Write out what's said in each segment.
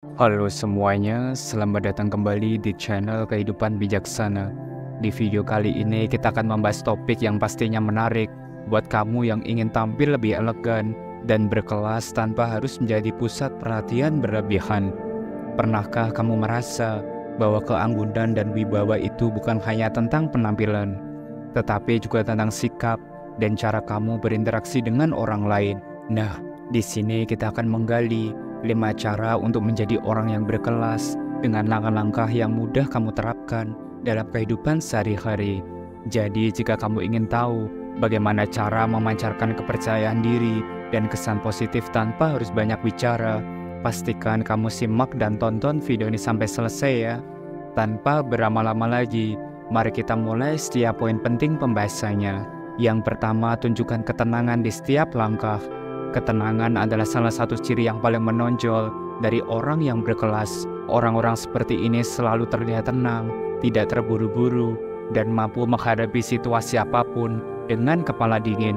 Halo semuanya, selamat datang kembali di channel Kehidupan Bijaksana. Di video kali ini kita akan membahas topik yang pastinya menarik buat kamu yang ingin tampil lebih elegan dan berkelas tanpa harus menjadi pusat perhatian berlebihan. Pernahkah kamu merasa bahwa keanggunan dan wibawa itu bukan hanya tentang penampilan, tetapi juga tentang sikap dan cara kamu berinteraksi dengan orang lain? Nah, di sini kita akan menggali 5 cara untuk menjadi orang yang berkelas dengan langkah-langkah yang mudah kamu terapkan dalam kehidupan sehari-hari. Jadi jika kamu ingin tahu bagaimana cara memancarkan kepercayaan diri dan kesan positif tanpa harus banyak bicara, pastikan kamu simak dan tonton video ini sampai selesai ya. Tanpa berlama-lama lagi, mari kita mulai setiap poin penting pembahasannya. Yang pertama, tunjukkan ketenangan di setiap langkah. Ketenangan adalah salah satu ciri yang paling menonjol dari orang yang berkelas. Orang-orang seperti ini selalu terlihat tenang, tidak terburu-buru, dan mampu menghadapi situasi apapun dengan kepala dingin.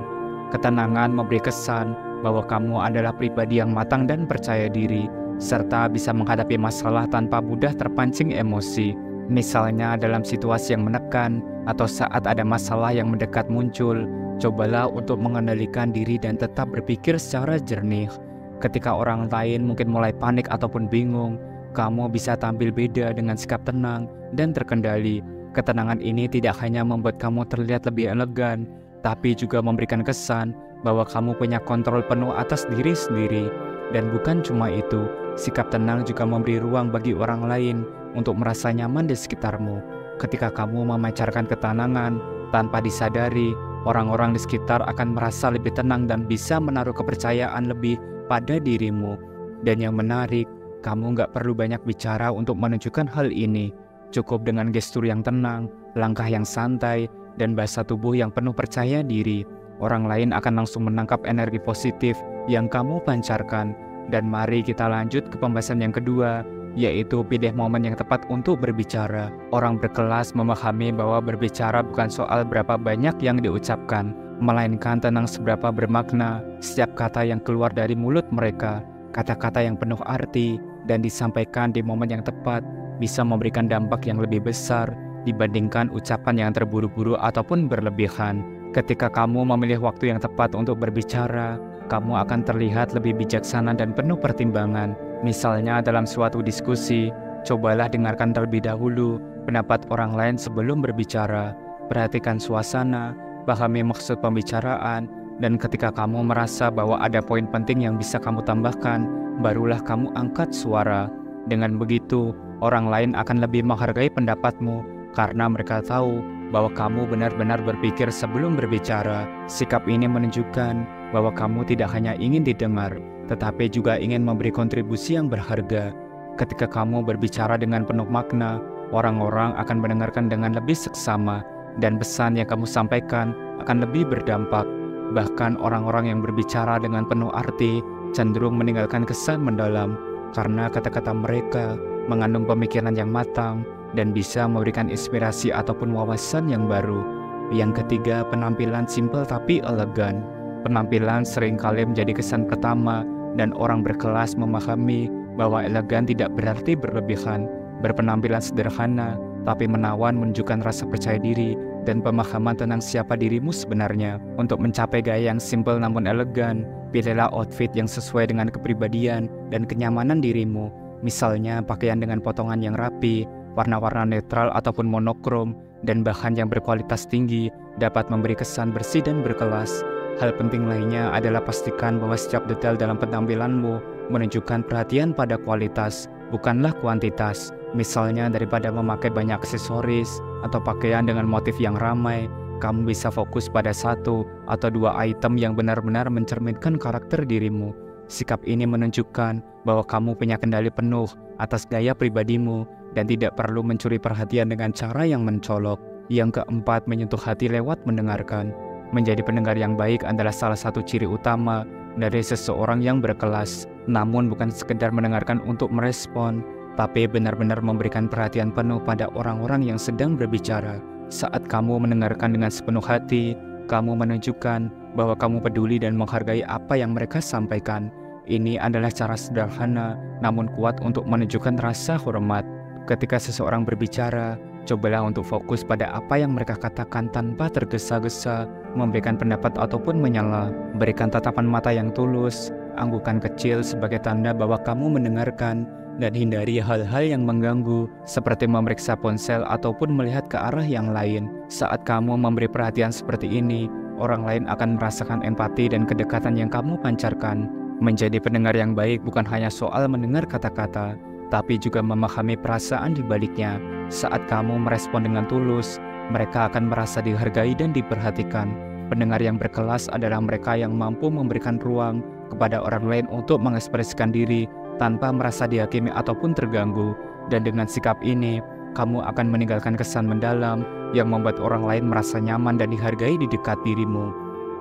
Ketenangan memberi kesan bahwa kamu adalah pribadi yang matang dan percaya diri, serta bisa menghadapi masalah tanpa mudah terpancing emosi. Misalnya dalam situasi yang menekan atau saat ada masalah yang mendekat muncul, cobalah untuk mengendalikan diri dan tetap berpikir secara jernih. Ketika orang lain mungkin mulai panik ataupun bingung, kamu bisa tampil beda dengan sikap tenang dan terkendali. Ketenangan ini tidak hanya membuat kamu terlihat lebih elegan, tapi juga memberikan kesan bahwa kamu punya kontrol penuh atas diri sendiri. Dan bukan cuma itu, sikap tenang juga memberi ruang bagi orang lain untuk merasa nyaman di sekitarmu. Ketika kamu memancarkan ketenangan tanpa disadari, orang-orang di sekitar akan merasa lebih tenang dan bisa menaruh kepercayaan lebih pada dirimu. Dan yang menarik, kamu nggak perlu banyak bicara untuk menunjukkan hal ini. Cukup dengan gestur yang tenang, langkah yang santai, dan bahasa tubuh yang penuh percaya diri. Orang lain akan langsung menangkap energi positif yang kamu pancarkan. Dan mari kita lanjut ke pembahasan yang kedua, yaitu pilih momen yang tepat untuk berbicara. Orang berkelas memahami bahwa berbicara bukan soal berapa banyak yang diucapkan, melainkan tentang seberapa bermakna setiap kata yang keluar dari mulut mereka. Kata-kata yang penuh arti dan disampaikan di momen yang tepat bisa memberikan dampak yang lebih besar dibandingkan ucapan yang terburu-buru ataupun berlebihan. Ketika kamu memilih waktu yang tepat untuk berbicara, kamu akan terlihat lebih bijaksana dan penuh pertimbangan. Misalnya dalam suatu diskusi, cobalah dengarkan terlebih dahulu pendapat orang lain sebelum berbicara. Perhatikan suasana, pahami maksud pembicaraan, dan ketika kamu merasa bahwa ada poin penting yang bisa kamu tambahkan, barulah kamu angkat suara. Dengan begitu, orang lain akan lebih menghargai pendapatmu karena mereka tahu bahwa kamu benar-benar berpikir sebelum berbicara. Sikap ini menunjukkan bahwa kamu tidak hanya ingin didengar, tetapi juga ingin memberi kontribusi yang berharga. Ketika kamu berbicara dengan penuh makna, orang-orang akan mendengarkan dengan lebih seksama, dan pesan yang kamu sampaikan akan lebih berdampak. Bahkan orang-orang yang berbicara dengan penuh arti cenderung meninggalkan kesan mendalam, karena kata-kata mereka mengandung pemikiran yang matang dan bisa memberikan inspirasi ataupun wawasan yang baru. Yang ketiga, penampilan simpel tapi elegan. Penampilan seringkali menjadi kesan pertama, dan orang berkelas memahami bahwa elegan tidak berarti berlebihan. Berpenampilan sederhana, tapi menawan menunjukkan rasa percaya diri dan pemahaman tentang siapa dirimu sebenarnya. Untuk mencapai gaya yang simpel namun elegan, pilihlah outfit yang sesuai dengan kepribadian dan kenyamanan dirimu. Misalnya pakaian dengan potongan yang rapi, warna-warna netral ataupun monokrom, dan bahan yang berkualitas tinggi dapat memberi kesan bersih dan berkelas. Hal penting lainnya adalah pastikan bahwa setiap detail dalam penampilanmu menunjukkan perhatian pada kualitas, bukanlah kuantitas. Misalnya daripada memakai banyak aksesoris atau pakaian dengan motif yang ramai, kamu bisa fokus pada satu atau dua item yang benar-benar mencerminkan karakter dirimu. Sikap ini menunjukkan bahwa kamu punya kendali penuh atas gaya pribadimu dan tidak perlu mencuri perhatian dengan cara yang mencolok. Yang keempat, menyentuh hati lewat mendengarkan. Menjadi pendengar yang baik adalah salah satu ciri utama dari seseorang yang berkelas. Namun bukan sekedar mendengarkan untuk merespon, tapi benar-benar memberikan perhatian penuh pada orang-orang yang sedang berbicara. Saat kamu mendengarkan dengan sepenuh hati, kamu menunjukkan bahwa kamu peduli dan menghargai apa yang mereka sampaikan. Ini adalah cara sederhana namun kuat untuk menunjukkan rasa hormat. Ketika seseorang berbicara, cobalah untuk fokus pada apa yang mereka katakan tanpa tergesa-gesa, memberikan pendapat ataupun menyela. Berikan tatapan mata yang tulus, anggukan kecil sebagai tanda bahwa kamu mendengarkan, dan hindari hal-hal yang mengganggu, seperti memeriksa ponsel ataupun melihat ke arah yang lain. Saat kamu memberi perhatian seperti ini, orang lain akan merasakan empati dan kedekatan yang kamu pancarkan. Menjadi pendengar yang baik bukan hanya soal mendengar kata-kata, tapi juga memahami perasaan di baliknya. Saat kamu merespon dengan tulus, mereka akan merasa dihargai dan diperhatikan. Pendengar yang berkelas adalah mereka yang mampu memberikan ruang kepada orang lain untuk mengekspresikan diri tanpa merasa dihakimi ataupun terganggu. Dan dengan sikap ini, kamu akan meninggalkan kesan mendalam yang membuat orang lain merasa nyaman dan dihargai di dekat dirimu.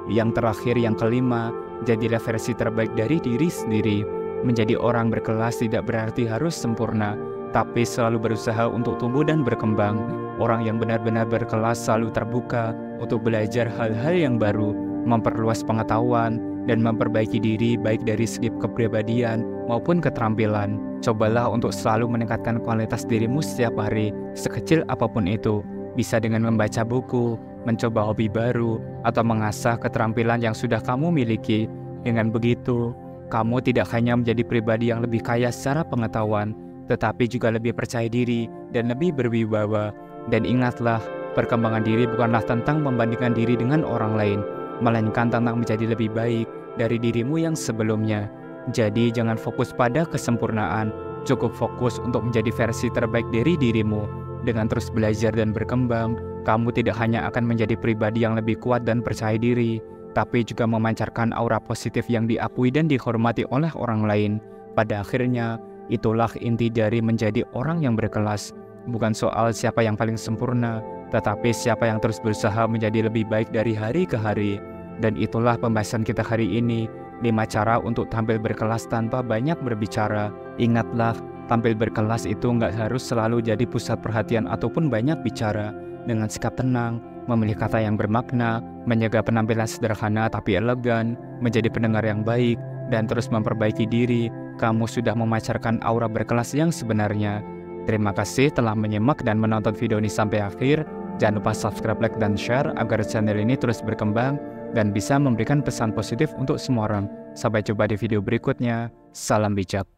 Yang terakhir, yang kelima, jadilah versi terbaik dari diri sendiri. Menjadi orang berkelas tidak berarti harus sempurna, tapi selalu berusaha untuk tumbuh dan berkembang. Orang yang benar-benar berkelas selalu terbuka untuk belajar hal-hal yang baru, memperluas pengetahuan, dan memperbaiki diri baik dari segi kepribadian maupun keterampilan. Cobalah untuk selalu meningkatkan kualitas dirimu setiap hari, sekecil apapun itu. Bisa dengan membaca buku, mencoba hobi baru, atau mengasah keterampilan yang sudah kamu miliki. Dengan begitu, kamu tidak hanya menjadi pribadi yang lebih kaya secara pengetahuan, tetapi juga lebih percaya diri dan lebih berwibawa. Dan ingatlah, perkembangan diri bukanlah tentang membandingkan diri dengan orang lain, melainkan tentang menjadi lebih baik dari dirimu yang sebelumnya. Jadi jangan fokus pada kesempurnaan, cukup fokus untuk menjadi versi terbaik dari dirimu. Dengan terus belajar dan berkembang, kamu tidak hanya akan menjadi pribadi yang lebih kuat dan percaya diri, tapi juga memancarkan aura positif yang diakui dan dihormati oleh orang lain. Pada akhirnya, itulah inti dari menjadi orang yang berkelas. Bukan soal siapa yang paling sempurna, tetapi siapa yang terus berusaha menjadi lebih baik dari hari ke hari. Dan itulah pembahasan kita hari ini, 5 cara untuk tampil berkelas tanpa banyak berbicara. Ingatlah, tampil berkelas itu nggak harus selalu jadi pusat perhatian ataupun banyak bicara. Dengan sikap tenang, memilih kata yang bermakna, menjaga penampilan sederhana tapi elegan, menjadi pendengar yang baik, dan terus memperbaiki diri, kamu sudah memancarkan aura berkelas yang sebenarnya. Terima kasih telah menyimak dan menonton video ini sampai akhir. Jangan lupa subscribe, like, dan share agar channel ini terus berkembang dan bisa memberikan pesan positif untuk semua orang. Sampai jumpa di video berikutnya. Salam bijak.